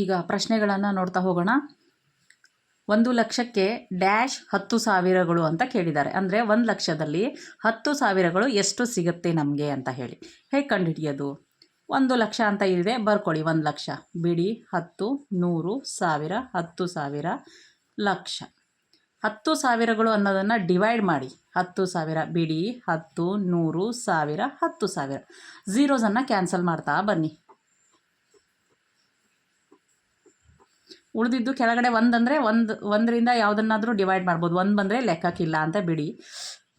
ಈಗ ಪ್ರಶ್ನೆಗಳನ್ನು ನೋಡ್ತಾ ಹೋಗೋಣ. 1,00,000ಕ್ಕೆ ಡ್ಯಾಶ್ 10,000ಗಳು ಅಂತ ಕೇಳಿದ್ದಾರೆ. ಅಂದರೆ 1,00,000ದಲ್ಲಿ 10,000ಗಳು ಎಷ್ಟು ಸಿಗುತ್ತೆ ನಮಗೆ ಅಂತ ಹೇಳಿ. ಹೇಗೆ ಕಂಡುಹಿಡಿಯೋದು? 1,00,000 ಅಂತ ಇದೆ, ಬರ್ಕೊಳ್ಳಿ. 1,00,000 ಬಿಡಿ 10, 100, 1000, 10,000, ಲಕ್ಷ. 10,000ಗಳು ಅನ್ನೋದನ್ನು ಡಿವೈಡ್ ಮಾಡಿ. 10,000 ಬಿಡಿ 10, 100, 1000, 10,000. ಝೀರೋಸನ್ನು ಕ್ಯಾನ್ಸಲ್ ಮಾಡ್ತಾ ಬನ್ನಿ. ಉಳಿದಿದ್ದು ಕೆಳಗಡೆ 1 ಅಂದರೆ 1ರಿಂದ ಯಾವುದನ್ನಾದರೂ ಡಿವೈಡ್ ಮಾಡ್ಬೋದು. 1 ಬಂದರೆ ಲೆಕ್ಕಕ್ಕಿಲ್ಲ ಅಂತ ಬಿಡಿ.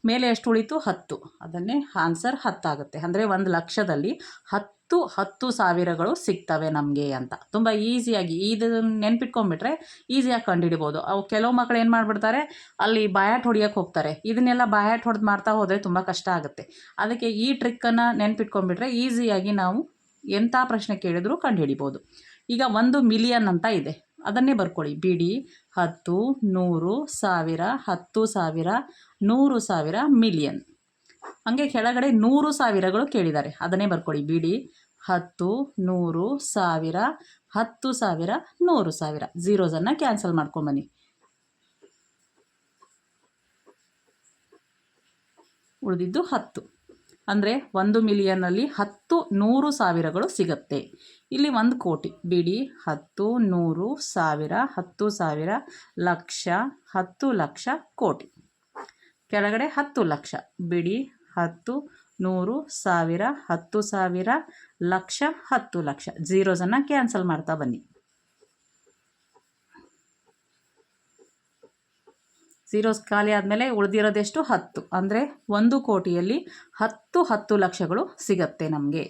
ಮೇಲೆ ಎಷ್ಟು ಉಳಿತು? 10. ಅದನ್ನೇ ಆನ್ಸರ್ 10 ಆಗುತ್ತೆ. ಅಂದರೆ 1,00,000ದಲ್ಲಿ 10,000ಗಳು ಸಿಗ್ತವೆ ನಮಗೆ ಅಂತ. ತುಂಬ ಈಸಿಯಾಗಿ ಇದನ್ನು ನೆನ್ಪಿಟ್ಕೊಂಡ್ಬಿಟ್ರೆ ಈಸಿಯಾಗಿ ಕಂಡುಹಿಡಿಬೋದು. ಅವು ಕೆಲವು ಮಕ್ಕಳು ಏನು ಮಾಡಿಬಿಡ್ತಾರೆ, ಅಲ್ಲಿ ಬಾಯಾಟ್ ಹೊಡಿಯೋಕ್ಕೆ ಹೋಗ್ತಾರೆ. ಇದನ್ನೆಲ್ಲ ಬಾಯಾಟ್ ಹೊಡೆದು ಮಾಡ್ತಾ ಹೋದರೆ ತುಂಬ ಕಷ್ಟ ಆಗುತ್ತೆ. ಅದಕ್ಕೆ ಈ ಟ್ರಿಕ್ಕನ್ನು ನೆನ್ಪಿಟ್ಕೊಂಡ್ಬಿಟ್ರೆ ಈಸಿಯಾಗಿ ನಾವು ಎಂಥ ಪ್ರಶ್ನೆ ಕೇಳಿದ್ರೂ ಕಂಡುಹಿಡಿಬೋದು. ಈಗ 1 ಮಿಲಿಯನ್ ಅಂತ ಇದೆ, ಅದನ್ನೇ ಬರ್ಕೊಳ್ಳಿ. ಬಿಡಿ 10, 100, 1000, 10,000, 100,000, ಮಿಲಿಯನ್. ಹಾಗೆ ಕೆಳಗಡೆ 100,000ಗಳು ಕೇಳಿದ್ದಾರೆ, ಅದನ್ನೇ ಬರ್ಕೊಳ್ಳಿ. ಬಿಡಿ 10, 100, 1000, 10,000, 100,000. ಝೀರೋಸನ್ನು ಕ್ಯಾನ್ಸಲ್ ಮಾಡ್ಕೊಂಬನ್ನಿ. ಉಳಿದಿದ್ದು 10. ಅಂದರೆ 1 ಮಿಲಿಯನ್ನಲ್ಲಿ 10, 100,000ಗಳು ಸಿಗುತ್ತೆ. ಇಲ್ಲಿ 1 ಕೋಟಿ. ಬಿಡಿ 10, 100, 1000, 10,000, ಲಕ್ಷ, 10 ಲಕ್ಷ, ಕೋಟಿ. ಕೆಳಗಡೆ 10 ಲಕ್ಷ. ಬಿಡಿ 10, 100, 1000, 10,000, ಲಕ್ಷ, 10 ಲಕ್ಷ. ಝೀರೋಸನ್ನು ಕ್ಯಾನ್ಸಲ್ ಮಾಡ್ತಾ ಬನ್ನಿ. ಝೀರೋಸ್ ಖಾಲಿ ಆದಮೇಲೆ ಉಳಿದಿರೋದೆಷ್ಟು? 10. ಅಂದರೆ 1 ಕೋಟಿಯಲ್ಲಿ 10 ಲಕ್ಷಗಳು ಸಿಗತ್ತೆ ನಮಗೆ.